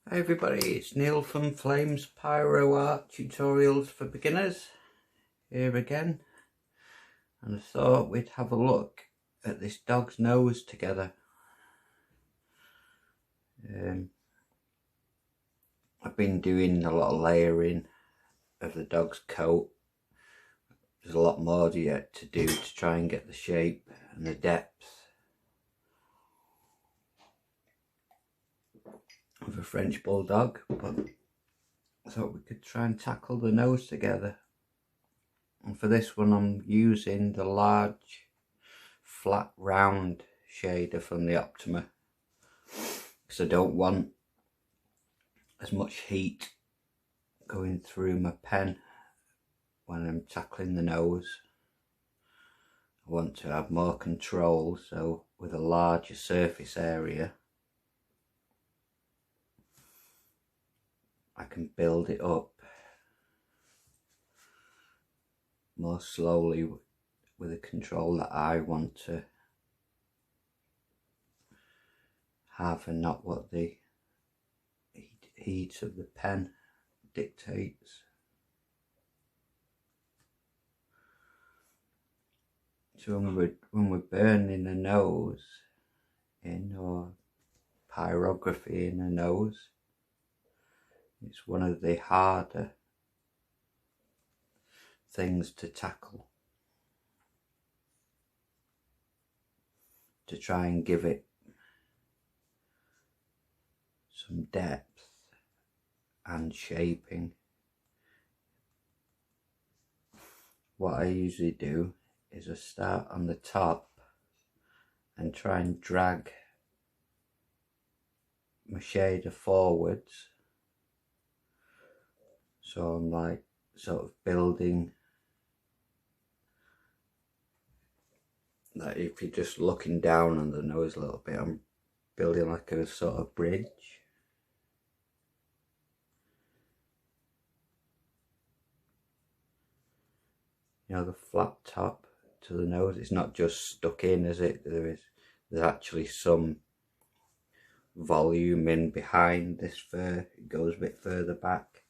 Hi everybody, it's Neil from Flames Pyro Art Tutorials for Beginners here again, and I thought we'd have a look at this dog's nose together. I've been doing a lot of layering of the dog's coat. There's a lot more yet to do to try and get the shape and the depth of a French bulldog, but I thought we could try and tackle the nose together. And for this one I'm using the large flat round shader from the Optima, because I don't want as much heat going through my pen when I'm tackling the nose. I want to have more control, so with a larger surface area I can build it up more slowly with the control that I want to have, and not what the heat of the pen dictates. So when we're burning the nose in, or pyrography in the nose, it's one of the harder things to tackle, to try and give it some depth and shaping. What I usually do is I start on the top and try and drag my shader forwards, so I'm like sort of building, like if you're just looking down on the nose a little bit, I'm building like a sort of bridge. You know, the flat top to the nose, it's not just stuck in, is it? There's actually some volume in behind this fur. It goes a bit further back,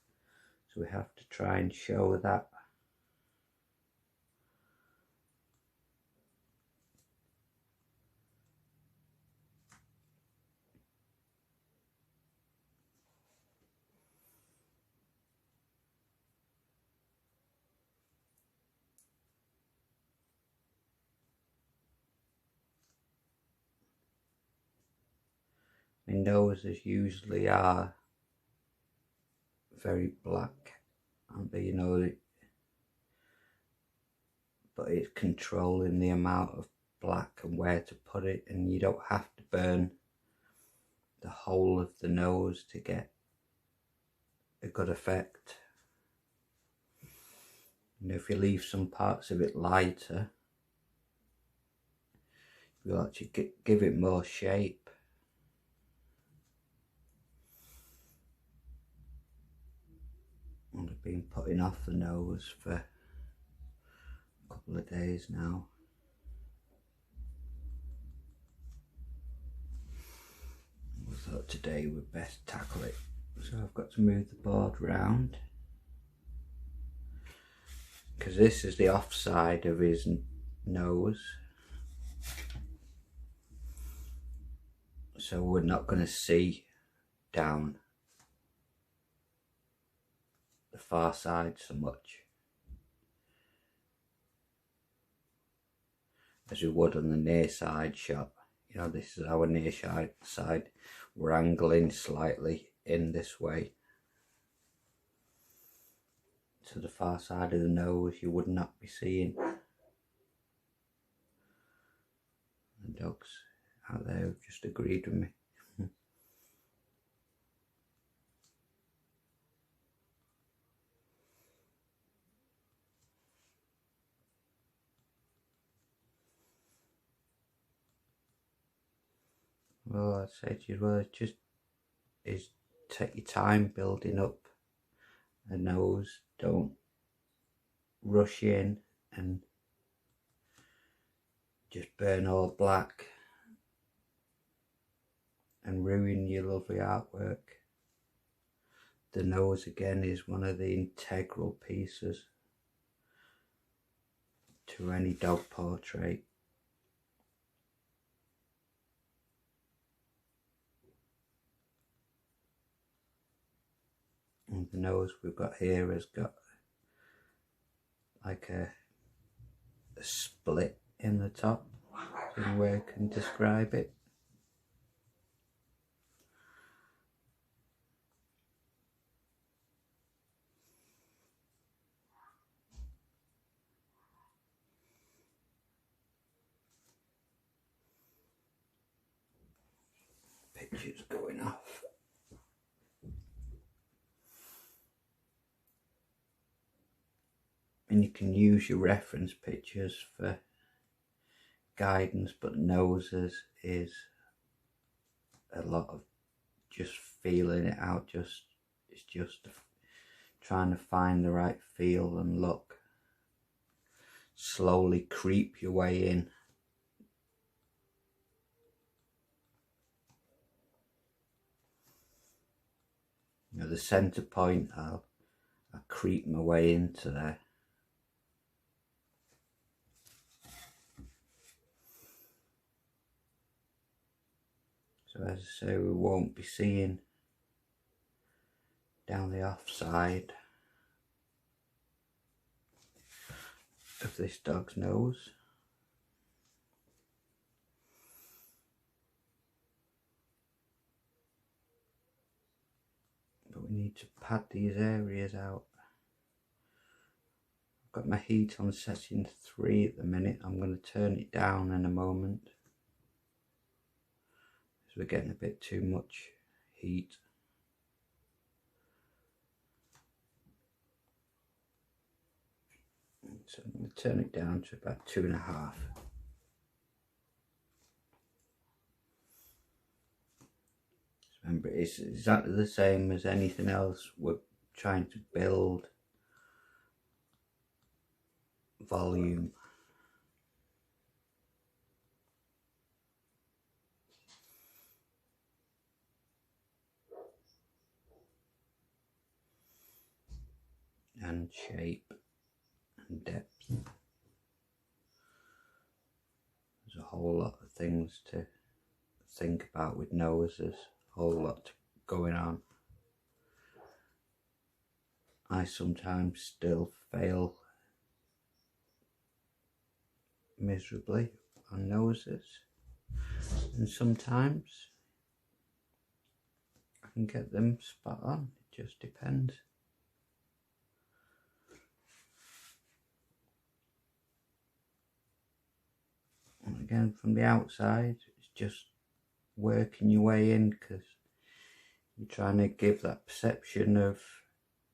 so we have to try and show that. My noses usually are very black, aren't they? You know, but it's controlling the amount of black and where to put it, and you don't have to burn the whole of the nose to get a good effect. You know, if you leave some parts of it lighter, you'll actually give it more shape. And I've been putting off the nose for a couple of days now. I thought today we'd best tackle it. So I've got to move the board round, because this is the offside of his nose, so we're not going to see down the far side so much as we would on the near side shot. You know, this is our near side. We're angling slightly in this way to the far side of the nose. You would not be seeing. The dogs out there have just agreed with me. Well, I'd say to you, well, is take your time building up a nose. Don't rush in and just burn all black and ruin your lovely artwork. the nose again is one of the integral pieces to any dog portrait. And the nose we've got here has got like a split in the top, is the way I can describe it. Pictures going off. And you can use your reference pictures for guidance, but noses is a lot of just feeling it out. It's just trying to find the right feel and look. Slowly creep your way in. You know, the center point, I'll creep my way into there. So as I say, we won't be seeing down the offside of this dog's nose. But we need to pad these areas out. I've got my heat on setting 3 at the minute. I'm going to turn it down in a moment, because we're getting a bit too much heat. So I'm going to turn it down to about 2.5. Remember, it's exactly the same as anything else. We're trying to build volume. And shape and depth. There's a whole lot of things to think about with noses, a whole lot going on. I sometimes still fail miserably on noses, and sometimes I can get them spot on. It just depends. And again, from the outside, it's just working your way in, because you're trying to give that perception of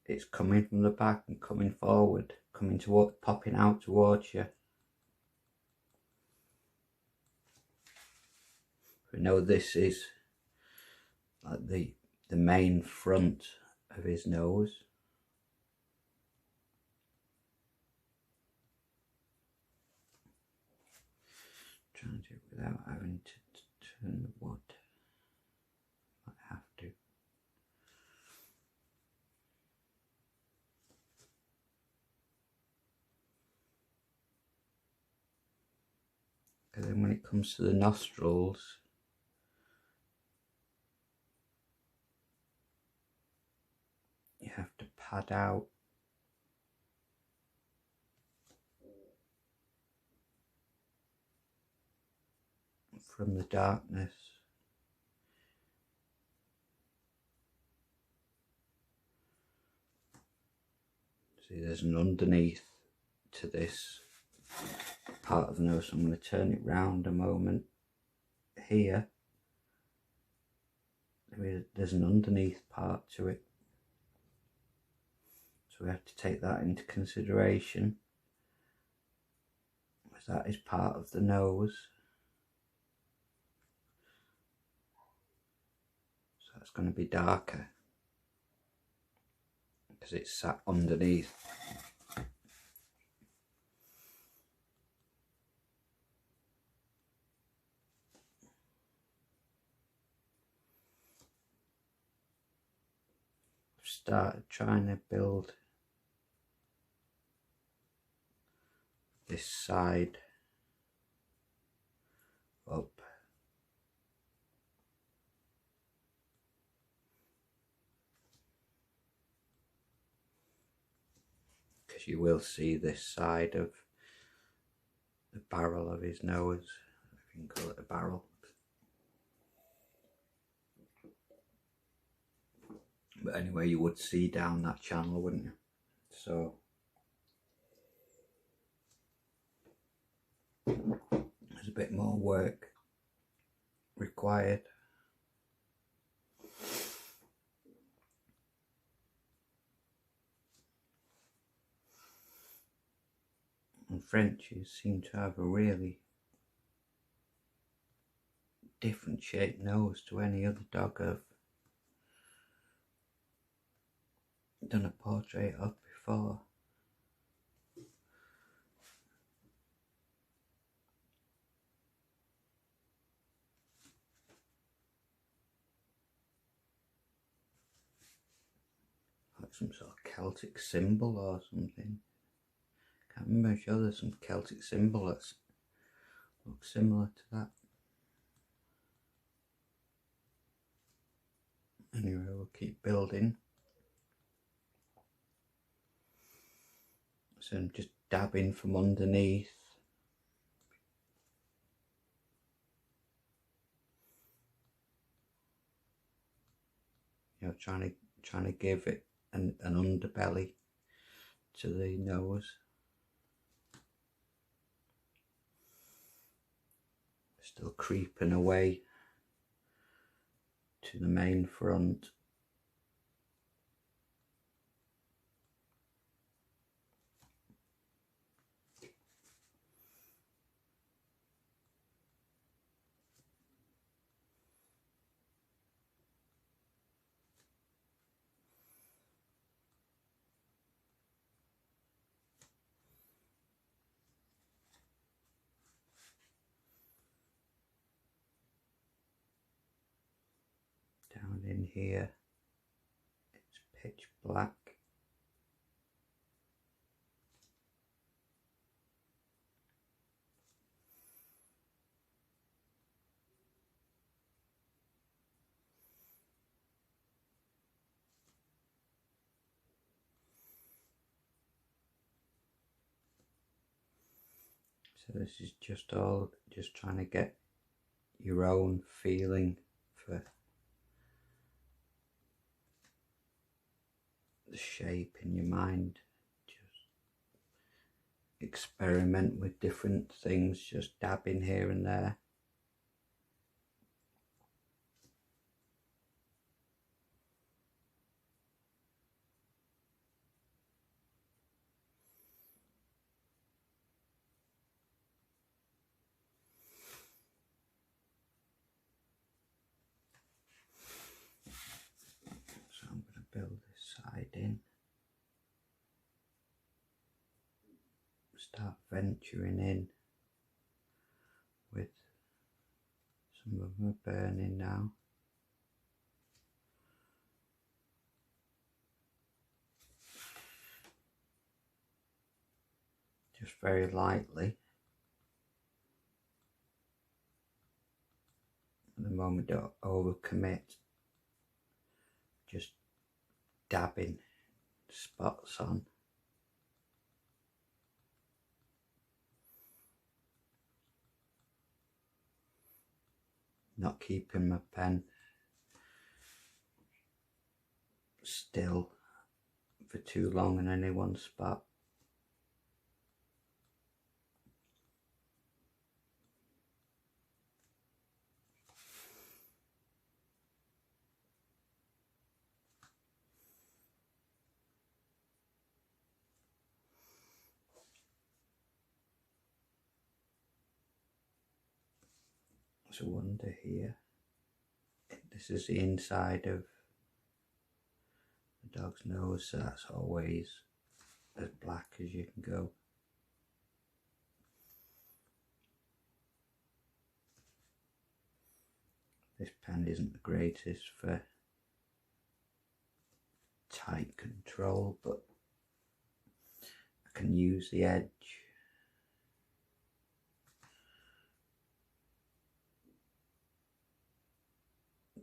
it's coming from the back and coming forward, coming toward, popping out towards you. We know this is like the main front of his nose. Trying to do it without having to turn the wood. Might have to. And then when it comes to the nostrils, you have to pad out from the darkness. See, there's an underneath to this part of the nose. So I'm going to turn it round a moment. Here, there's an underneath part to it. So we have to take that into consideration, as that is part of the nose. So that's going to be darker, because it's sat underneath. started trying to build this side up. Because you will see this side of the barrel of his nose, if you can call it a barrel. But anyway, you would see down that channel, wouldn't you? So there's a bit more work required. And Frenchies seem to have a really different shaped nose to any other dog I've done a portrait of before. Like some sort of Celtic symbol or something. Can't remember, I'm sure there's some Celtic symbol that looks similar to that. Anyway, we'll keep building. So I'm just dabbing from underneath. You know, trying to give it an underbelly to the nose. Still creeping away to the main front. Down in here, it's pitch black. So this is just trying to get your own feeling for the shape in your mind. Just experiment with different things, just dabbing here and there. So I'm going to build this side in. Start venturing in with some of them are burning now. Just very lightly. At the moment, don't overcommit. Just dabbing spots on. Not keeping my pen still for too long in any one spot. So under here, this is the inside of the dog's nose, so that's always as black as you can go. This pen isn't the greatest for tight control, but I can use the edge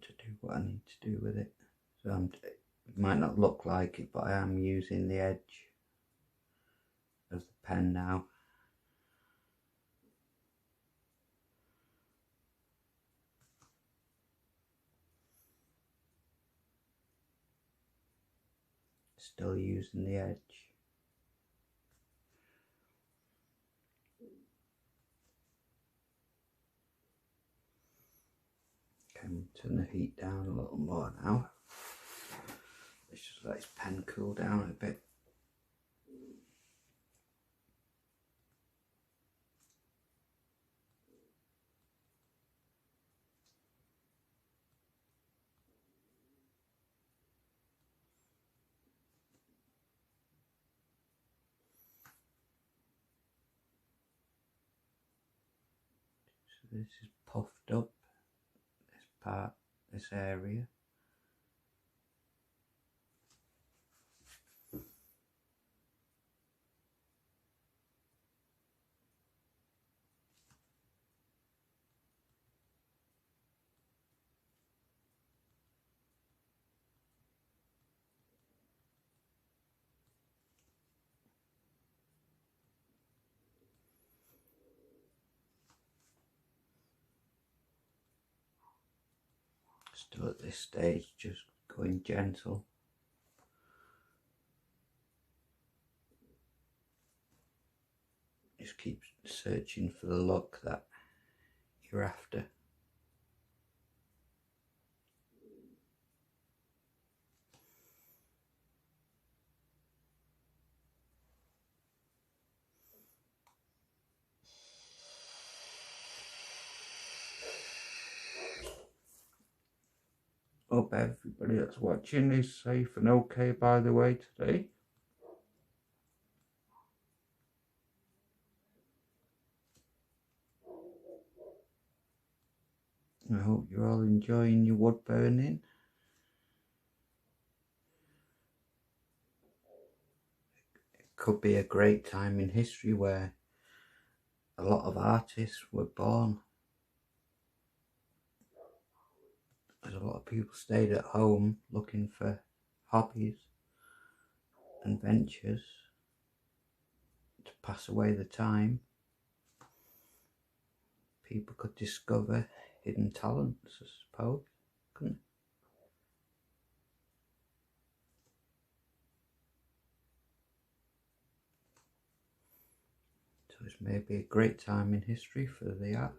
to do what I need to do with it. So it might not look like it, but I am using the edge of the pen now. Still using the edge. Can turn the heat down a little more now. Let's just let his pen cool down a bit. So this is puffed up, this part, this area. Still at this stage, just going gentle. Just keep searching for the look that you're after. Hope everybody that's watching is safe and okay, by the way, today. I hope you're all enjoying your wood burning. It could be a great time in history where a lot of artists were born. As a lot of people stayed at home looking for hobbies and ventures to pass away the time. People could discover hidden talents, I suppose, couldn't they? So it's maybe a great time in history for the arts.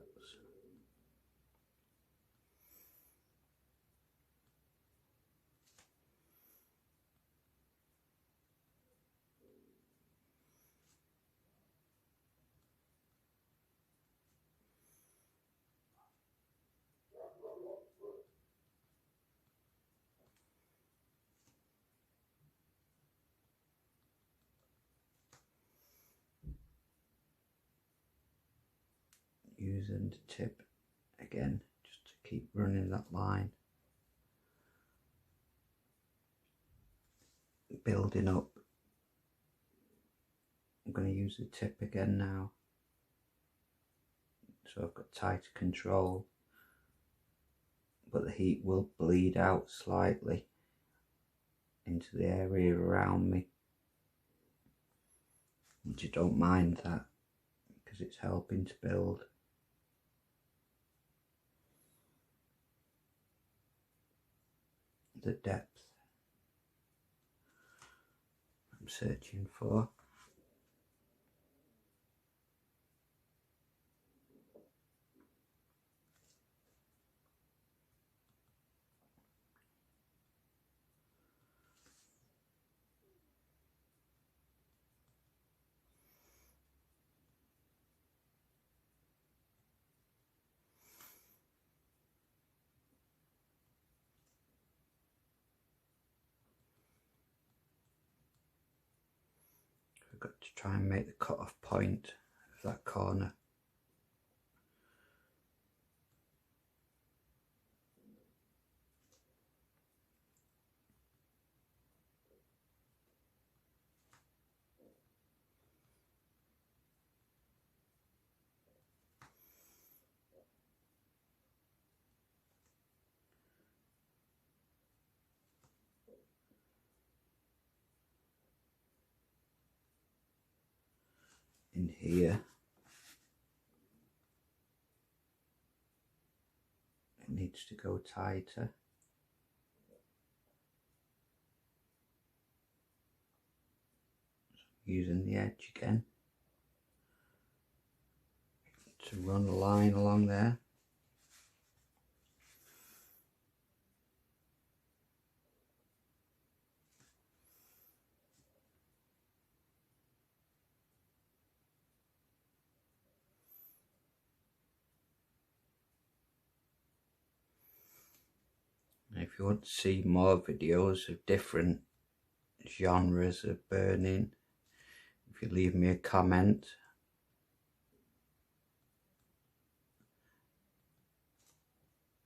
Using the tip again, just to keep running that line. Building up. I'm going to use the tip again now. So I've got tighter control, but the heat will bleed out slightly into the area around me. But you don't mind that because it's helping to build. The depth I'm searching for. I've got to try and make the cut-off point of that corner. in here. It needs to go tighter. Using the edge again to run a line along there. If you want to see more videos of different genres of burning, if you leave me a comment,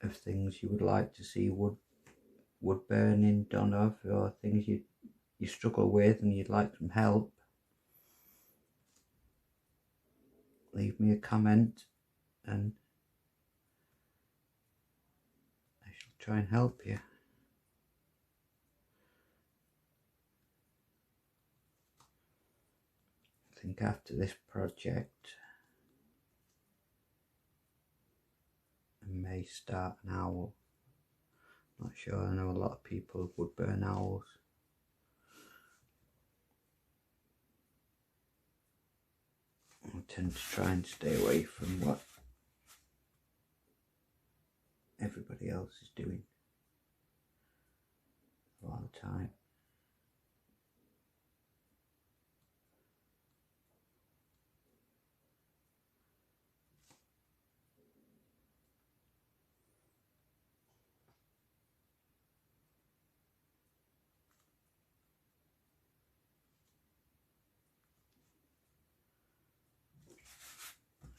of things you would like to see wood burning done of, or things you struggle with and you'd like some help, leave me a comment and I shall try and help you. I think after this project I may start an owl. Not sure, I know a lot of people would burn owls. I tend to try and stay away from what everybody else is doing a lot of the time.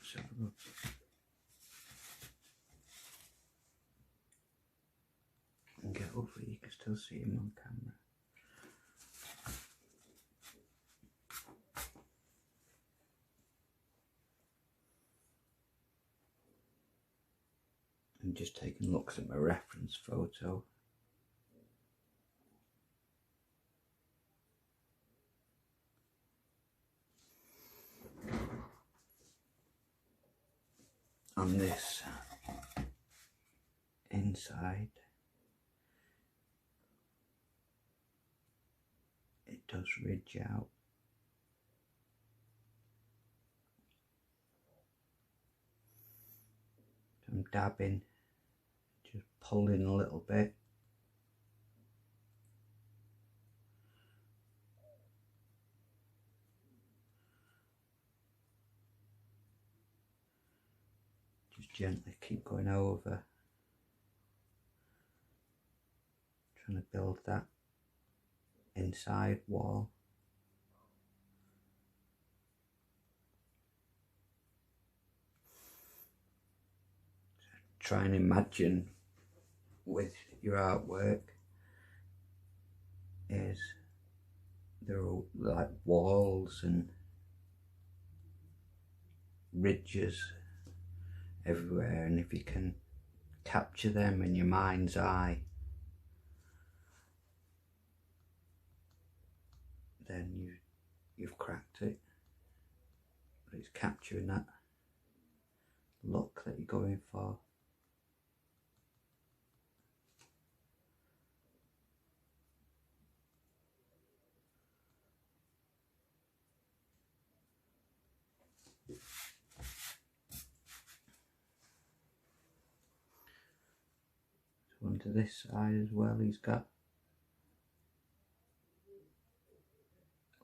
So and get over, you can still see him on camera. I'm just taking looks at my reference photo. On this inside, it does ridge out. So I'm dabbing, just pulling a little bit. Just gently keep going over, trying to build that inside wall. So try and imagine with your artwork is there are like walls and ridges everywhere, and if you can capture them in your mind's eye, then you've cracked it. But it's capturing that look that you're going for. So onto this side as well, he's got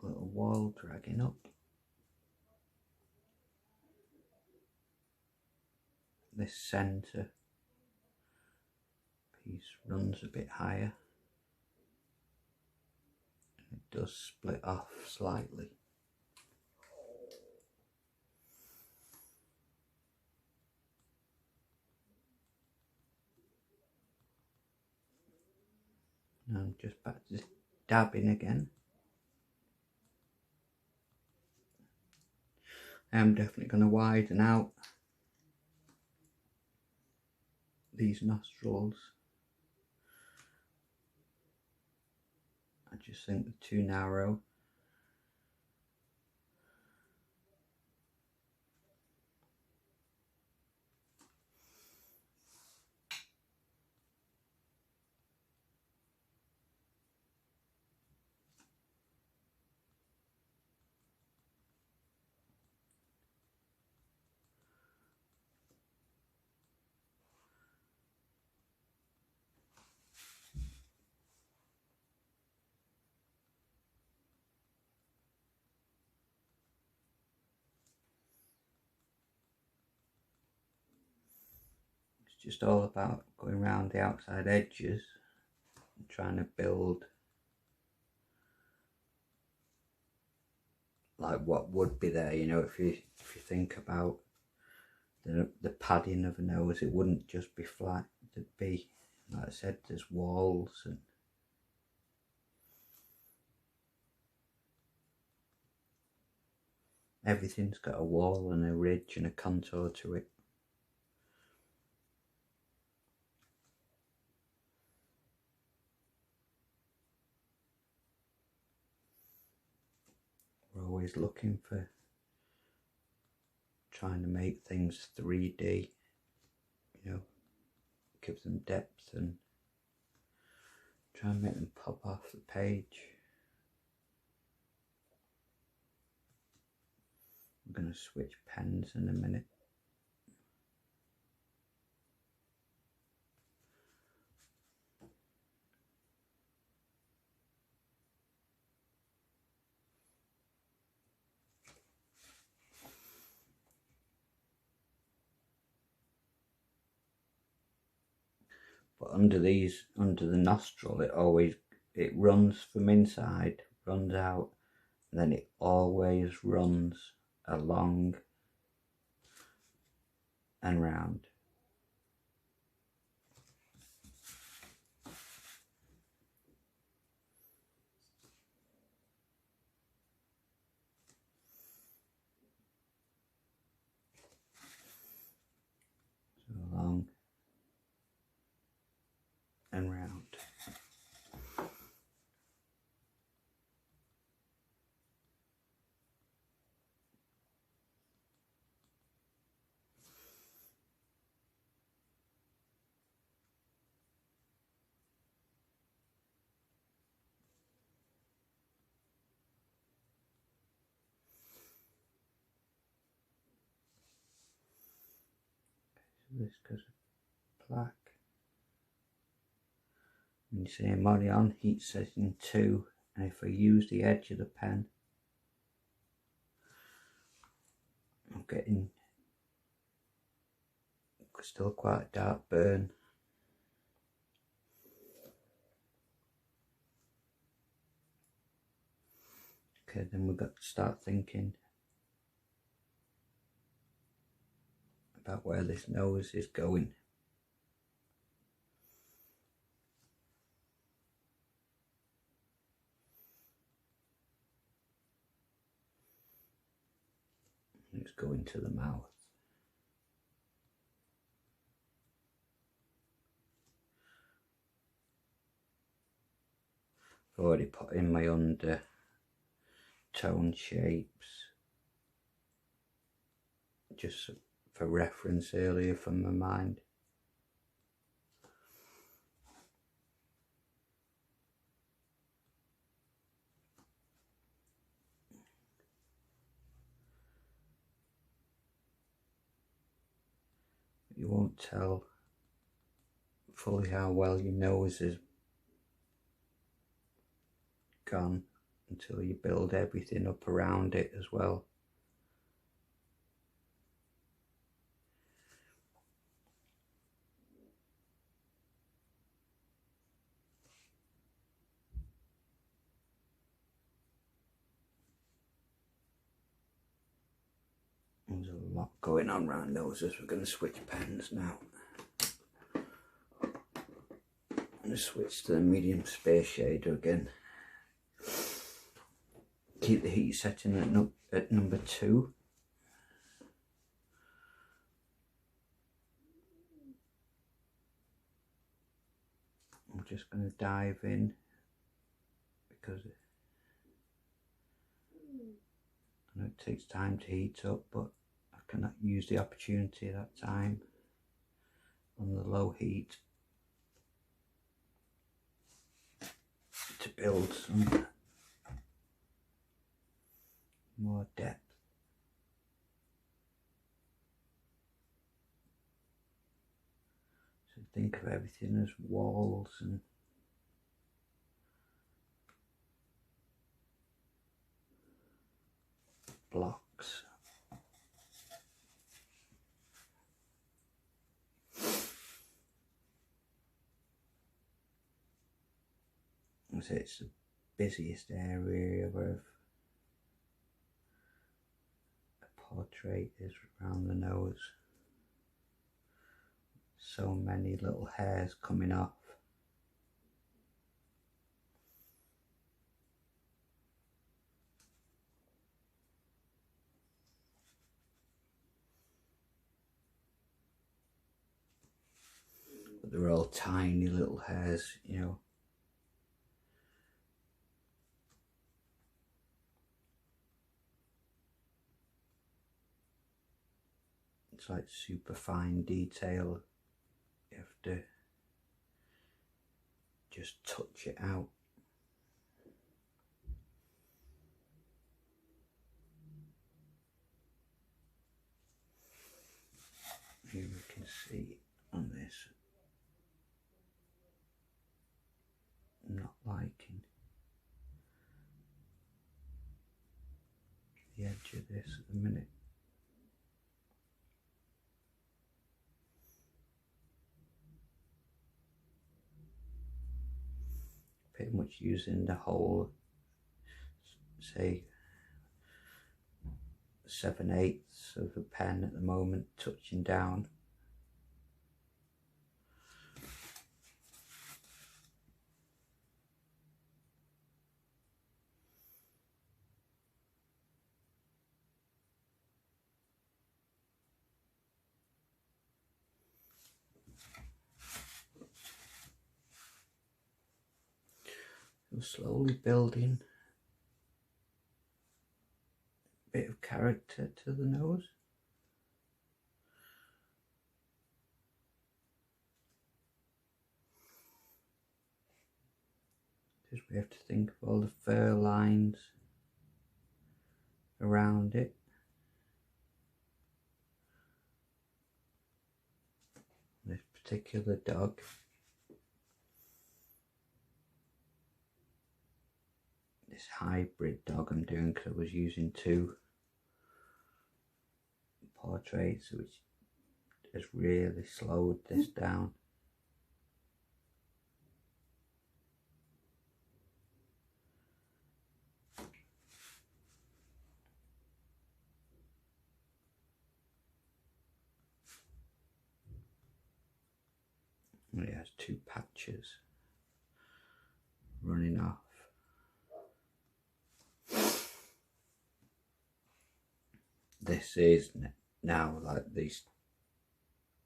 a little wall dragging up. This centre piece runs a bit higher and it does split off slightly. Now I'm just back to dabbing again. I am definitely going to widen out these nostrils. I just think they're too narrow. just all about going around the outside edges and trying to build like what would be there. You know, if you think about the padding of a nose, it wouldn't just be flat. There'd be, like I said, there's walls and everything's got a wall and a ridge and a contour to it. We're always looking for trying to make things 3D, you know, give them depth and try and make them pop off the page. I'm going to switch pens in a minute. But under the nostril, it runs from inside, runs out, and then it always runs along and round. So along and round. So this goes black. And you see I'm only on heat setting 2, and if I use the edge of the pen, I'm getting still quite a dark burn. Okay, then we've got to start thinking about where this nose is going. It's going to the mouth. I've already put in my undertone shapes just for reference earlier from my mind. You won't tell fully how well your nose is gone until you build everything up around it as well. There's a lot going on around noses. We're going to switch pens now. I'm going to switch to the medium space shader again. Keep the heat setting at number 2. I'm just going to dive in because I know it takes time to heat up, but I cannot use the opportunity at that time on the low heat to build some more depth. So think of everything as walls and blocks. as it's the busiest area of a portrait is around the nose. So many little hairs coming off. But they're all tiny little hairs, you know. It's like super fine detail. You have to just touch it out. Here we can see on this, I'm not liking the edge of this at the minute. Pretty much using the whole, say, 7/8 of a pen at the moment, touching down. I'm slowly building a bit of character to the nose. Because we have to think of all the fur lines around it. This particular dog, this hybrid dog I'm doing, because I was using 2 portraits, which has really slowed this down. And it has 2 patches running off. This is now like the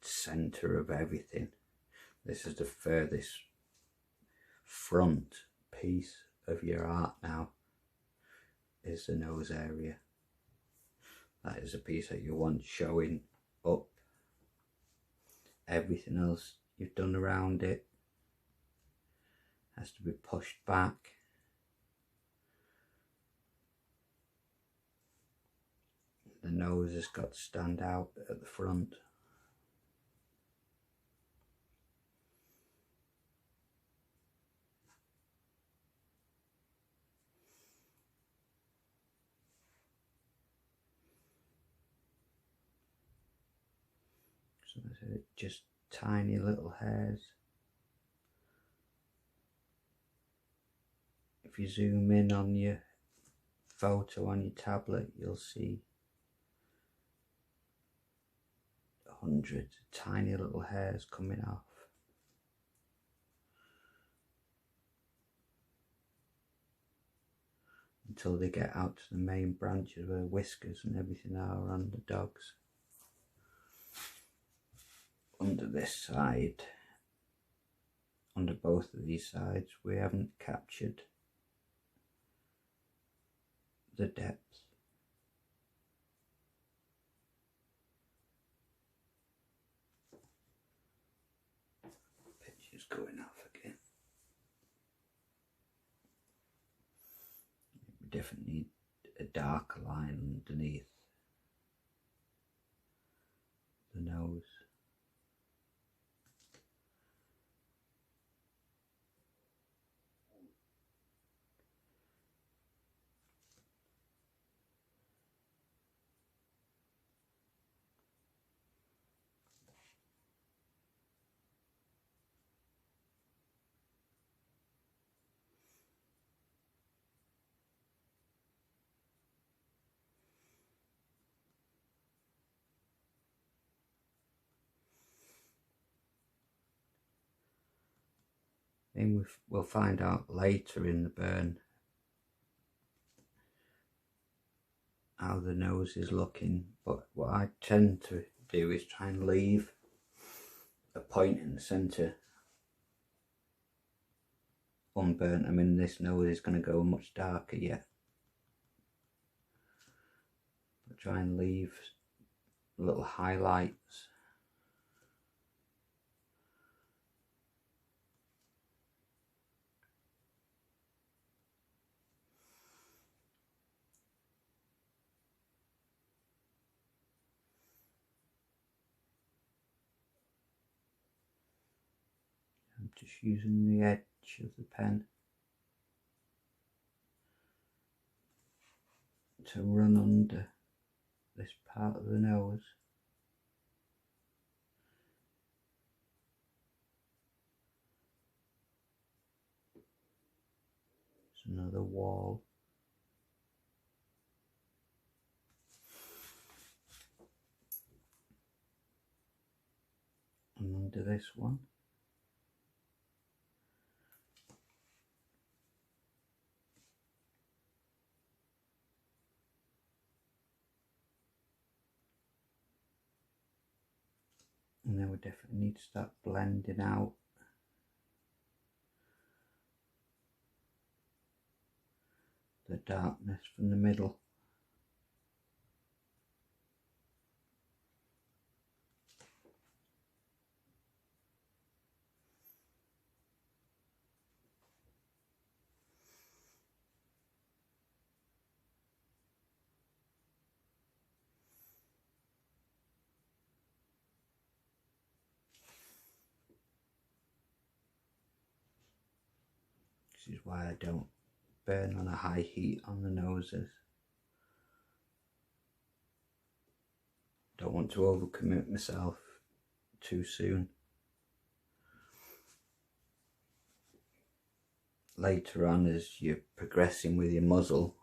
center of everything. This is the furthest front piece of your art now, is the nose area. That is a piece that you want showing up. Everything else you've done around it has to be pushed back. The nose has got to stand out at the front. So just tiny little hairs. If you zoom in on your photo on your tablet, you'll see hundreds of tiny little hairs coming off. Until they get out to the main branches where whiskers and everything are on the dogs. Under this side, under both of these sides, we haven't captured the depth. Picture's going off again. We definitely need a darker line underneath the nose. Then we'll find out later in the burn how the nose is looking, but what I tend to do is try and leave a point in the centre unburnt. I mean, this nose is going to go much darker yet, but try and leave little highlights. I'm just using the edge of the pen to run under this part of the nose. There's another wall. And under this one. And then we definitely need to start blending out the darkness from the middle. This is why I don't burn on a high heat on the noses. Don't want to overcommit myself too soon. Later on, as you're progressing with your muzzle,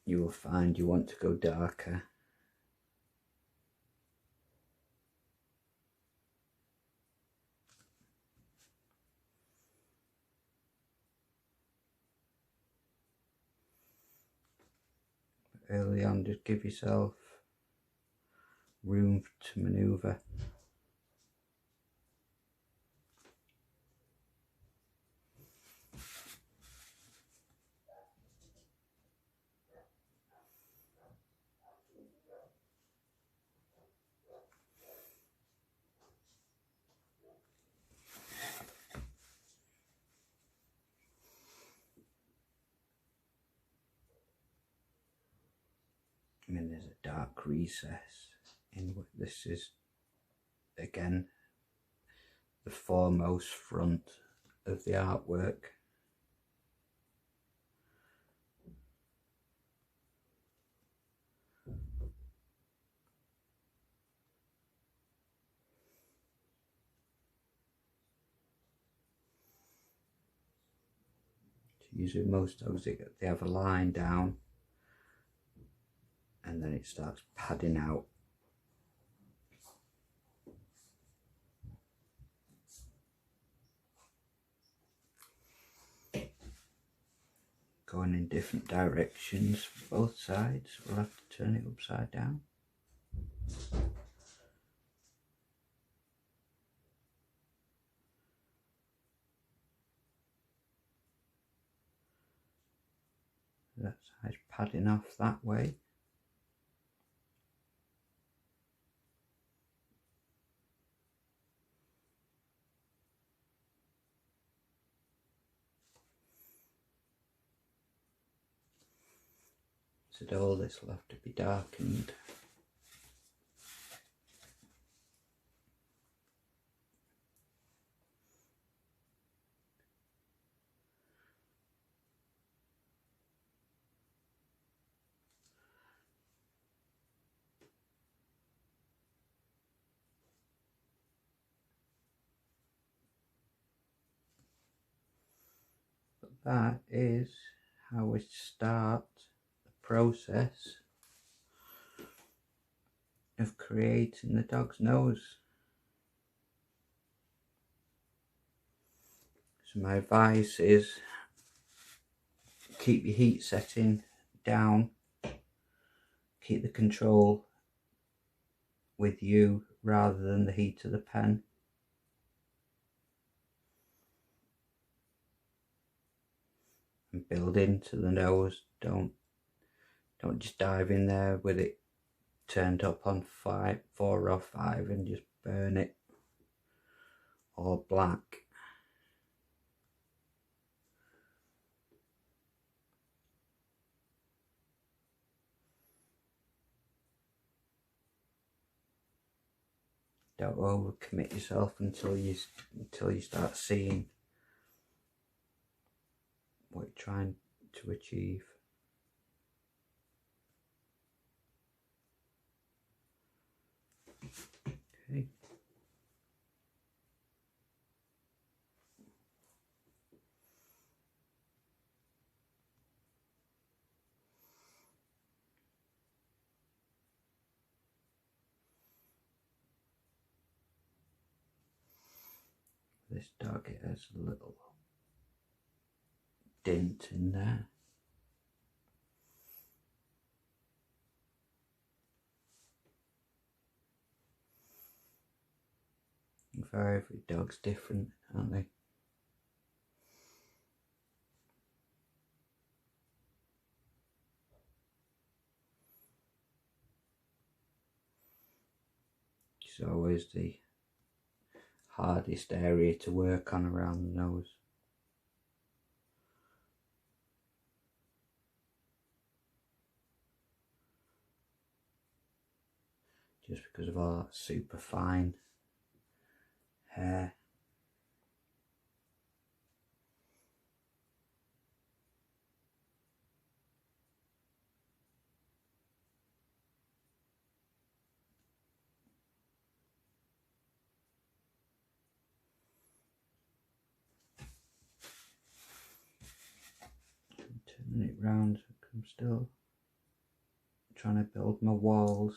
you will find you want to go darker. Early on, just give yourself room to manoeuvre. I mean, there's a dark recess in what this is, again, the foremost front of the artwork. Usually most dogs, they have a line down and then it starts padding out. Going in different directions for both sides. We'll have to turn it upside down. That side's padding off that way. So all this will have to be darkened. But that is how we start the process of creating the dog's nose. So my advice is keep your heat setting down, keep the control with you rather than the heat of the pen. And build into the nose. Don't just dive in there with it turned up on 4 or 5 and just burn it all black. Don't overcommit yourself until you start seeing what you're trying to achieve. Okay. This dog, it has a little dent in there. For every dog's different, aren't they? It's always the hardest area to work on around the nose. Just because of all that super fine hair. Turning it round, I'm still trying to build my walls.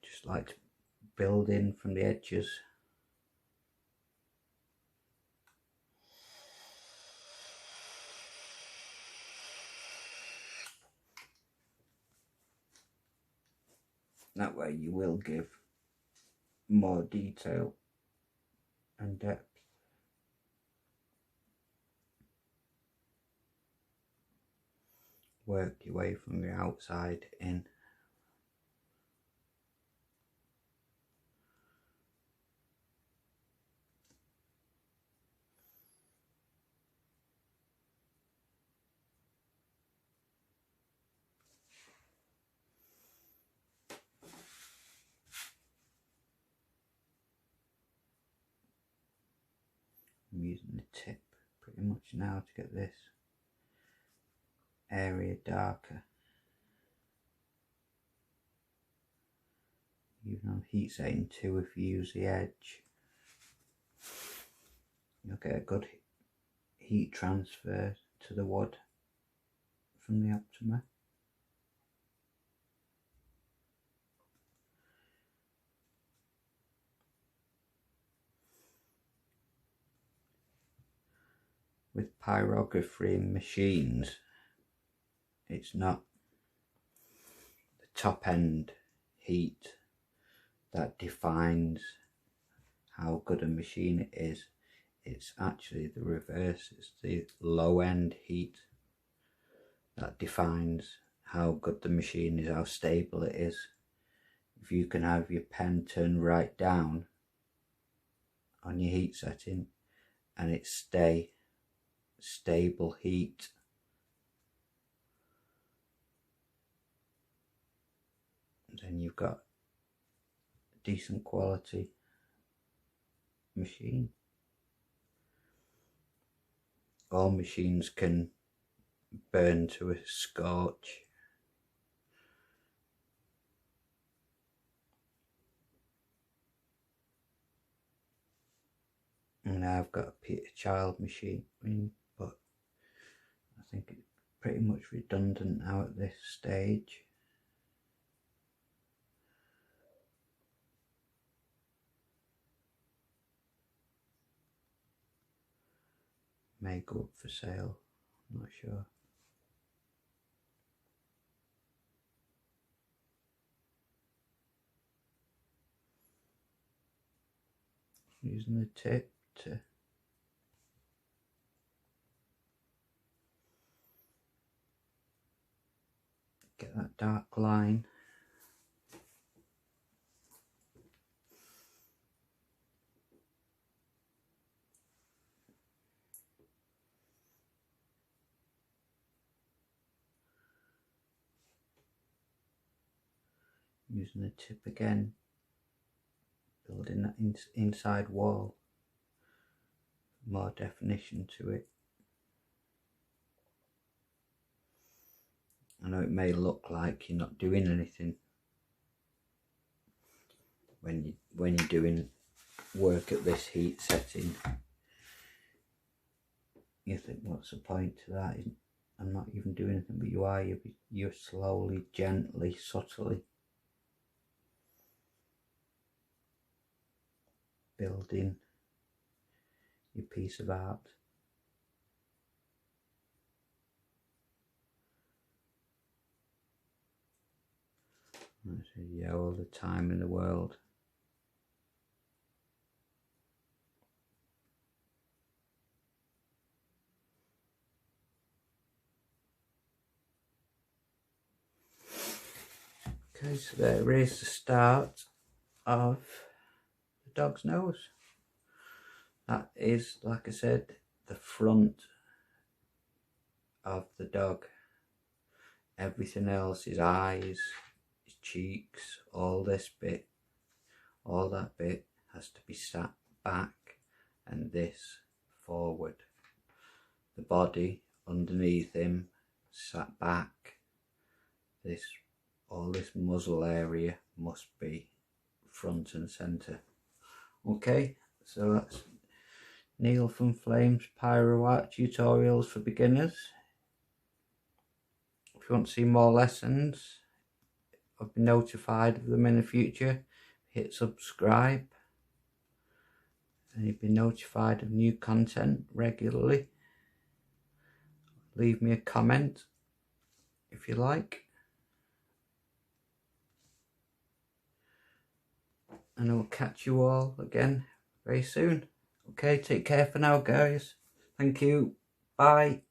Just like to build in from the edges. That way you will give more detail and depth. Work your way from the outside in. I'm using the tip pretty much now to get this area darker. Even on heat setting 2, if you use the edge, you'll get a good heat transfer to the wood from the Optima. With pyrography machines, it's not the top end heat that defines how good a machine it is. It's actually the reverse. It's the low end heat that defines how good the machine is, how stable it is. If you can have your pen turn right down on your heat setting and it stay stable heat, then you've got a decent quality machine. All machines can burn to a scorch. And I've got a Peter Child machine, but I think it's pretty much redundant now at this stage. May go up for sale, I'm not sure. Using the tip to get that dark line. Using the tip again, building that inside wall, more definition to it. I know it may look like you're not doing anything when you're doing work at this heat setting. You think, what's the point to that? I'm not even doing anything, but you are. You're slowly, gently, subtly building your piece of art. I said, yeah, all the time in the world. Okay, so there is the start of the dog's nose. That is, like I said, the front of the dog. Everything else, his eyes, his cheeks, all this bit, all that bit has to be sat back and this forward. The body underneath him sat back. All this muzzle area must be front and centre. Okay, so that's Neil from Flames Pyro Art Tutorials for Beginners. If you want to see more lessons, I'll be notified of them in the future. Hit subscribe and you'll be notified of new content regularly. Leave me a comment if you like. And I will catch you all again very soon. Okay, take care for now, guys. Thank you. Bye.